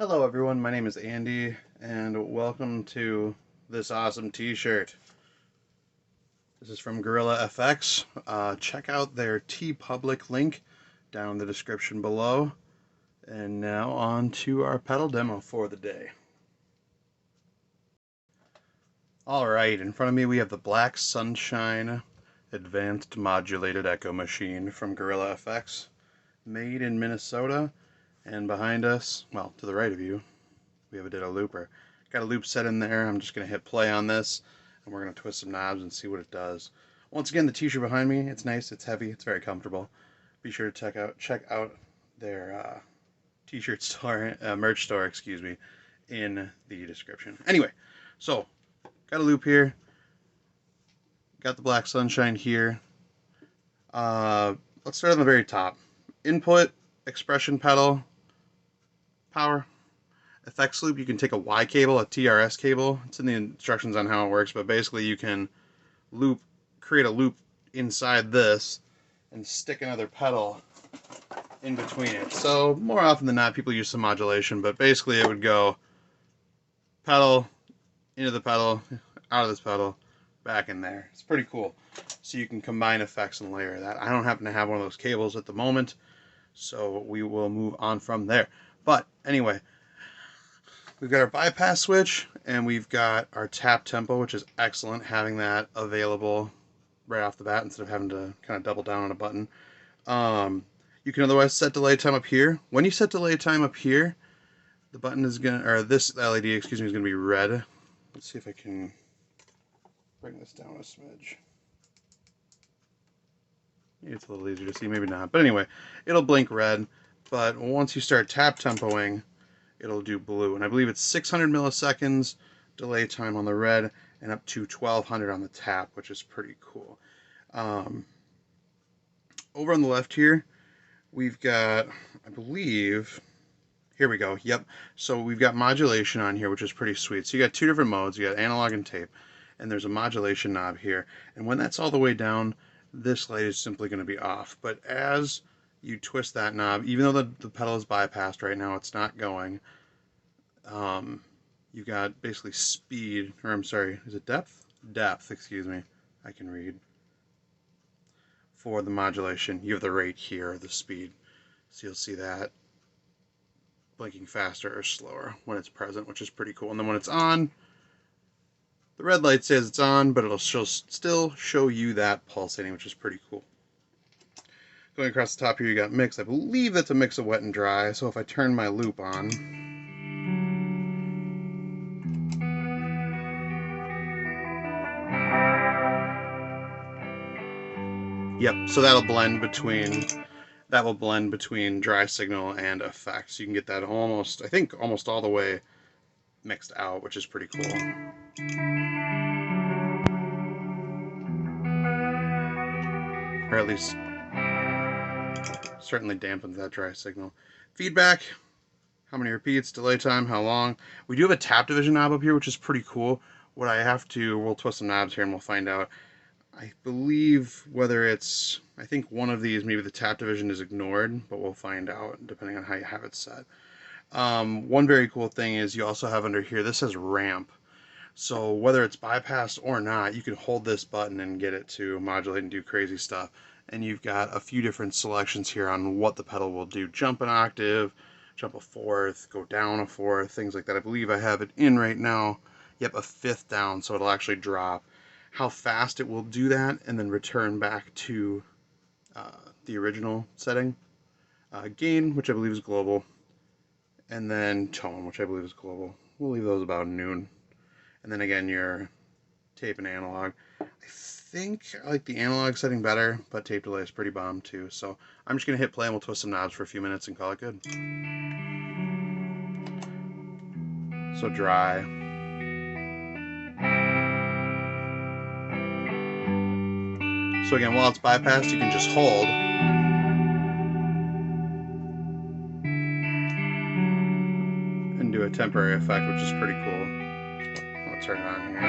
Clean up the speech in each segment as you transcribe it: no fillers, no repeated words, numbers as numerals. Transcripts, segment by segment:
Hello everyone, my name is Andy, and welcome to this awesome t-shirt. This is from Gorillafx. Check out their TeePublic link down in the description below. And now on to our pedal demo for the day. Alright, in front of me we have the Black Sunshine Advanced Modulated Echo Machine from Gorillafx, made in Minnesota. And behind us, well, to the right of you, we have a ditto looper. Got a loop set in there. I'm just going to hit play on this, and we're going to twist some knobs and see what it does. Once again, the t-shirt behind me, it's nice, it's heavy, it's very comfortable. Be sure to check out their t-shirt store, merch store, excuse me, in the description. Anyway, so got a loop here, got the Black Sunshine here. Let's start on the very top. Input, expression pedal, power. Effects loop, you can take a Y cable, a TRS cable. It's in the instructions on how it works, but basically you can create a loop inside this and stick another pedal in between it. So more often than not, people use some modulation, but basically it would go pedal, into the pedal, out of this pedal, back in there. It's pretty cool. So you can combine effects and layer that. I don't happen to have one of those cables at the moment, so we will move on from there. But anyway, we've got our bypass switch, and we've got our tap tempo, which is excellent, having that available right off the bat instead of having to kind of double down on a button. You can otherwise set delay time up here. When you set delay time up here, the button is going to, or this LED, excuse me, is going to be red. Let's see if I can bring this down a smidge. Maybe it's a little easier to see, maybe not. But anyway, it'll blink red, but once you start tap tempoing, it'll do blue. And I believe it's 600 milliseconds delay time on the red and up to 1200 on the tap, which is pretty cool. Over on the left here, we've got, I believe, here we go, yep. So we've got modulation on here, which is pretty sweet. So you got two different modes. You got analog and tape, and there's a modulation knob here. And when that's all the way down, this light is simply going to be off. But as you twist that knob, even though the pedal is bypassed right now, it's not going. You got basically speed, or I'm sorry, is it depth? Depth, excuse me. I can read. For the modulation, you have the rate here, the speed. So you'll see that blinking faster or slower when it's present, which is pretty cool. And then when it's on, the red light says it's on, but it'll still show you that pulsating, which is pretty cool. Going across the top here, you got mix. I believe that's a mix of wet and dry. So if I turn my loop on, yep, so that'll blend between dry signal and effect. So you can get that almost, I think, almost all the way mixed out, which is pretty cool. Or at least certainly dampens that dry signal. Feedback, how many repeats, delay time, how long. We do have a tap division knob up here, which is pretty cool. What I have to, we'll twist some knobs here and we'll find out. I believe whether it's, I think one of these, maybe the tap division is ignored, but we'll find out depending on how you have it set. One very cool thing is you also have under here, this says ramp. So whether it's bypassed or not, you can hold this button and get it to modulate and do crazy stuff. And you've got a few different selections here on what the pedal will do. Jump an octave, jump a fourth, go down a fourth, things like that. I believe I have it in right now. Yep, a fifth down, so it'll actually drop. How fast it will do that and then return back to the original setting. Gain, which I believe is global, and then tone, which I believe is global. We'll leave those about noon. And then again, your tape and analog. I think I like the analog setting better, but tape delay is pretty bomb too. So I'm just going to hit play and we'll twist some knobs for a few minutes and call it good. So dry. So again, while it's bypassed, you can just hold. And do a temporary effect, which is pretty cool. I'll turn it on here.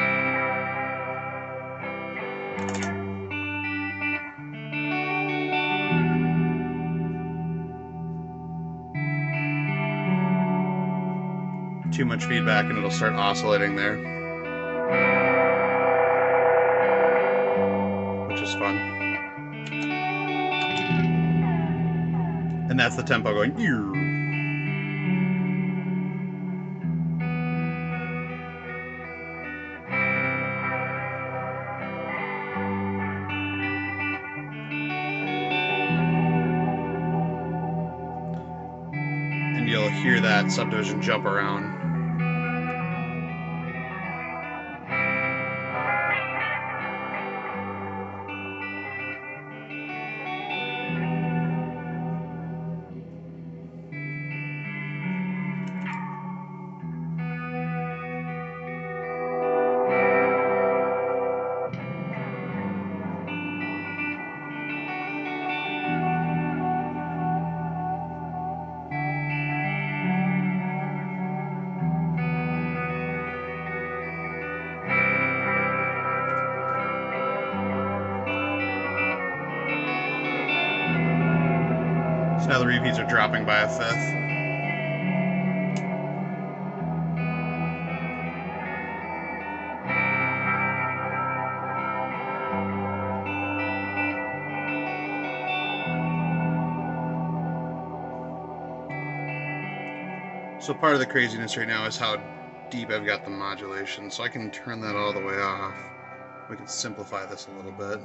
too much feedback and it'll start oscillating there, which is fun. And that's the tempo going. And you'll hear that subdivision jump around. So now the repeats are dropping by a fifth. So part of the craziness right now is how deep I've got the modulation, so I can turn that all the way off. We can simplify this a little bit.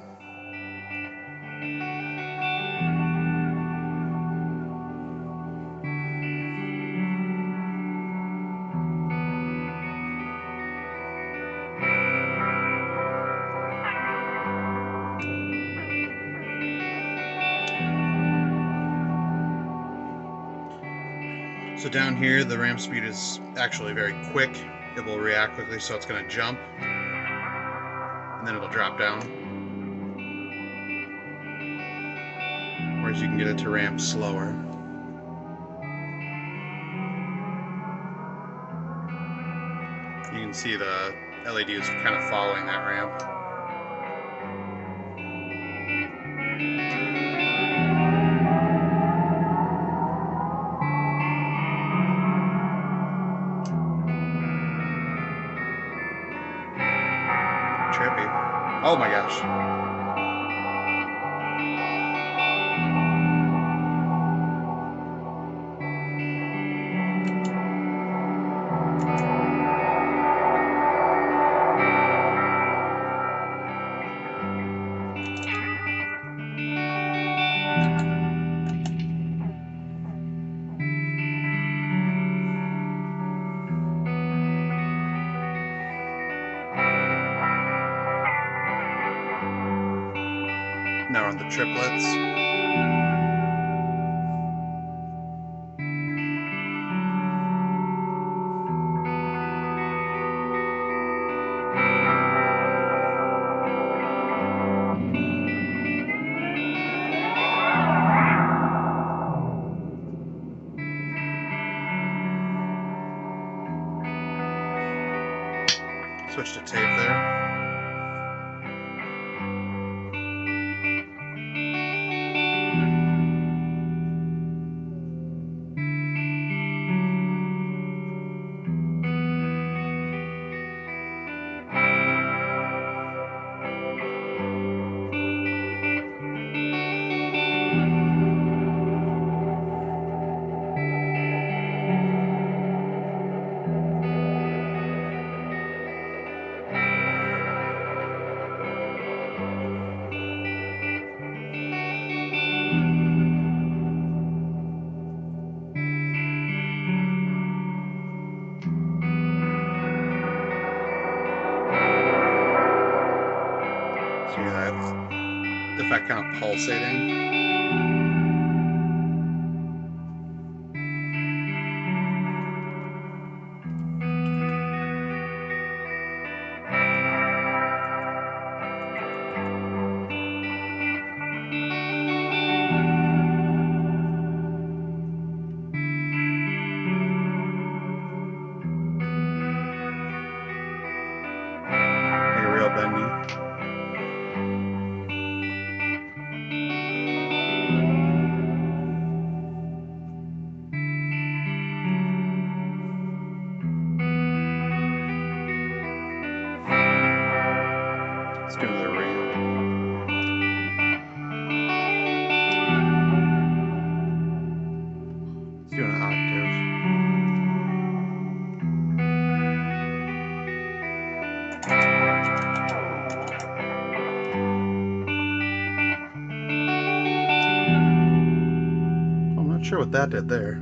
So down here, the ramp speed is actually very quick. It will react quickly, so it's going to jump, and then it'll drop down. Whereas you can get it to ramp slower. You can see the LED is kind of following that ramp. Trippy. Oh my gosh. Now we're on the triplets. Switch to tape there. See that effect kind of pulsating. Make it real bendy. do an octave. I'm not sure what that did there.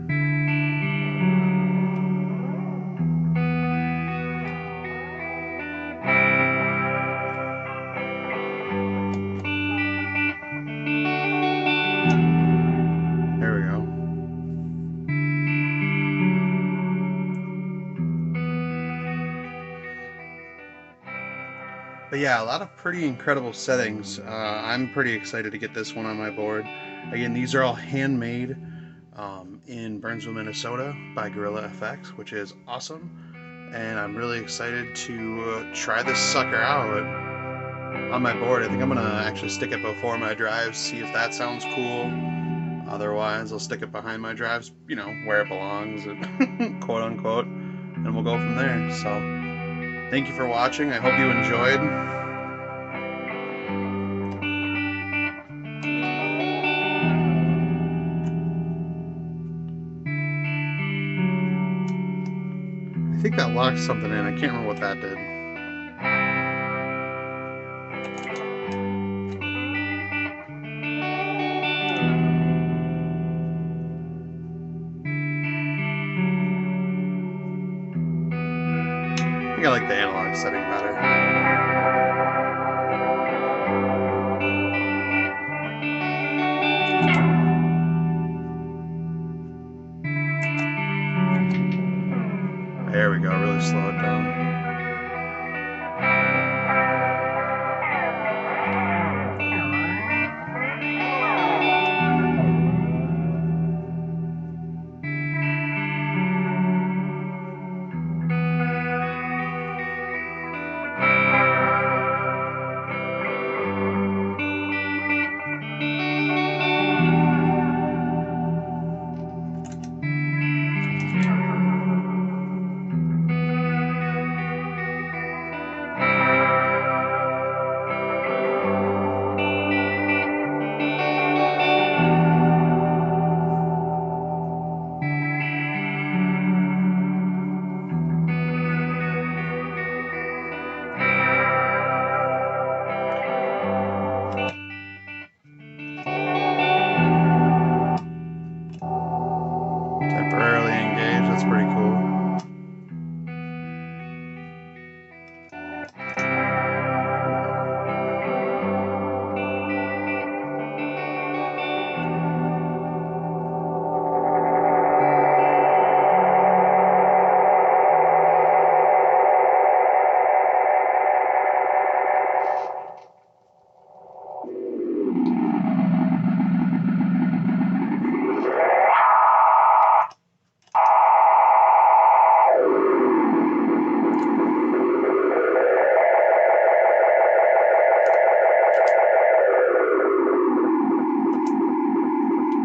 There we go. But yeah, a lot of pretty incredible settings. I'm pretty excited to get this one on my board. Again, these are all handmade in Burnsville, Minnesota by Gorillafx, which is awesome. And I'm really excited to try this sucker out on my board. I think I'm gonna actually stick it before my drives, see if that sounds cool. Otherwise, I'll stick it behind my drives, you know, where it belongs, quote unquote, and we'll go from there. So, thank you for watching. I hope you enjoyed. I think that locked something in. I can't remember what that did. I think I like the analog setting better. There we go, really slow it down. Temporarily engaged, that's pretty cool.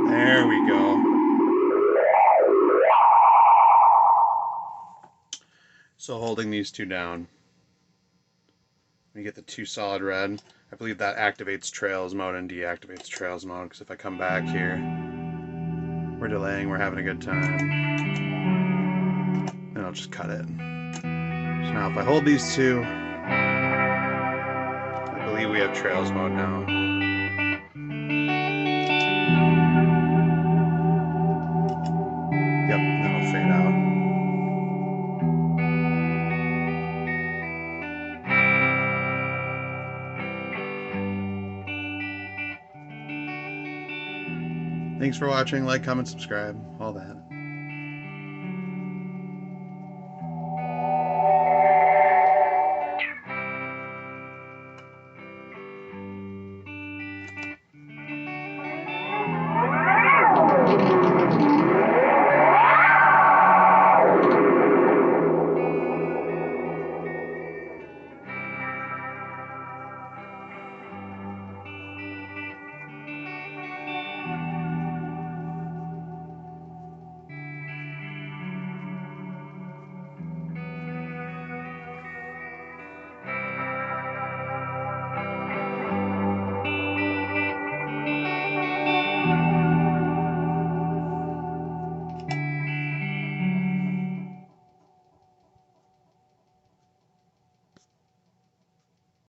There we go. So holding these two down, we get the 2 solid red. I believe that activates trails mode and deactivates trails mode, because if I come back here, we're delaying, we're having a good time, and I'll just cut it. So now if I hold these two, I believe we have trails mode now. Yep, then it'll fade out. Thanks for watching. Like, comment, subscribe, all that.